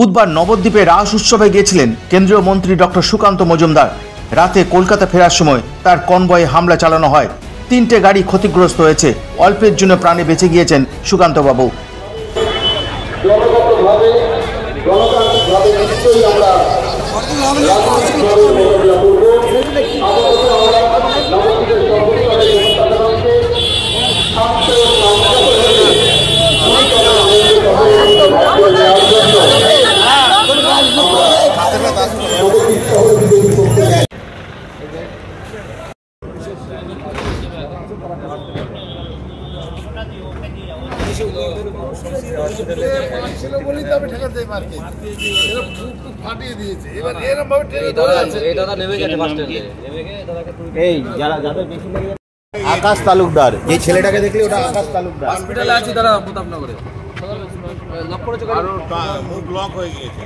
বুধবার নবদ্বীপে রাস উৎসবে গিয়েছিলেন কেন্দ্রীয় মন্ত্রী ডক্টর সুকান্ত মজুমদার। রাতে কলকাতা ফেরার সময় তার কনভয়ে হামলা চালানো হয়। 3টে গাড়ি ক্ষতিগ্রস্ত হয়েছে। অল্পের জন্য প্রাণে বেঁচে গিয়েছেন সুকান্তবাবু। আকাশ তালুকদার, যে ছেলেটাকে দেখলি ওটা আকাশ তালুকদার। হসপিটালে আছে তারা প্রতাপনগরে। লক করেছে গাড়ি মুখ ব্লক হয়ে গিয়েছে।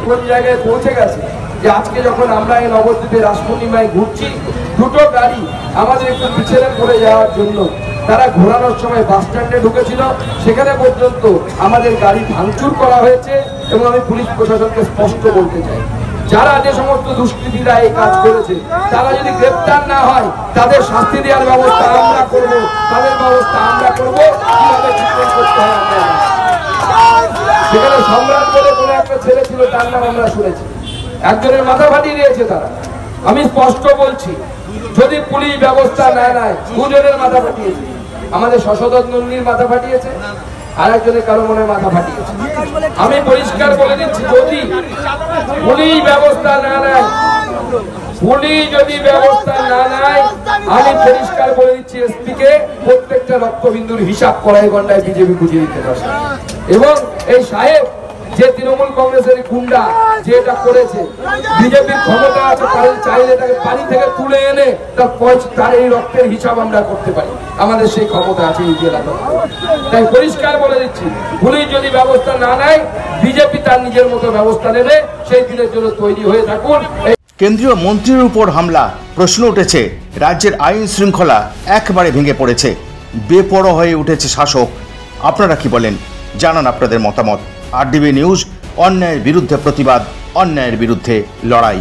কোন জায়গায় পৌঁছে গেছে যে আজকে যখন আমরা এই নবদ্বীপে রাস পূর্ণিমায় ঘুরছি, দুটো গাড়ি আমাদের একটু পিছনে পড়ে যাওয়ার জন্য তারা ঘোরানোর সময় বাস স্ট্যান্ডে ঢুকেছিল। সেখানে পর্যন্ত আমাদের গাড়ি ভাঙচুর করা হয়েছে। এবং আমি পুলিশ প্রশাসনকে স্পষ্ট বলতে চাই, যারা যে সমস্ত দুষ্কৃতীরা এই কাজ করেছে তারা যদি গ্রেপ্তার না হয় তাদের শাস্তি দেওয়ার ব্যবস্থা আমরা করব, তাদের ব্যবস্থা আমরা করব। কিভাবে ট্রিটমেন্ট করতে হয় আমরা, সেখানে সম্রাট বলে কোনো একটা ছেলে ছিল, তার নাম আমরা শুনেছি, একজনের মাথা ফাটিয়ে দিয়েছে তারা। আমি স্পষ্ট বলছি, যদি পুলিশ ব্যবস্থা না নেয়, দুজনের মাথা ফাটিয়েছে। আমাদের শশধর নন্দীর মাথা ফাটিয়েছে, আর একজনের কারো মনে মাথা ফাটিয়েছে। আমি পরিষ্কার বলে দিচ্ছি, যদি পুলিশ ব্যবস্থা না নেয়, পুলিশ যদি ব্যবস্থা না নেয়, আমি পরিষ্কার বলে দিচ্ছি এসপি কে প্রত্যেকটা রক্তবিন্দুর হিসাব কড়াই গন্ডায় বিজেপি বুঝিয়ে দিতে পারে। এবং এই সাহেব যে তৃণমূল কংগ্রেসের গুন্ডা যে এটা করেছে, বিজেপির ক্ষমতা আছে, তাদের চাইলে তাকে পানি থেকে তুলে এনে তার এই রক্তের হিসাব আমরা করতে পারি। আমাদের সেই ক্ষমতা আছে এই জেলাতে। তাই পরিষ্কার বলে দিচ্ছি, পুলিশ যদি ব্যবস্থা না নেয়, বিজেপি তার নিজের মতো ব্যবস্থা নেবে। সেই দিনের জন্য তৈরি হয়ে থাকুন। কেন্দ্রীয় মন্ত্রীর উপর হামলা, প্রশ্ন উঠেছে রাজ্যের আইন শৃঙ্খলা একেবারে ভেঙে পড়েছে, বেপরোয়া হয়ে উঠেছে শাসক। আপনারা কি বলেন? জানান আপনাদের মতামত। RDB নিউজ, অন্যায়ের বিরুদ্ধে প্রতিবাদ, অন্যায়ের বিরুদ্ধে লড়াই।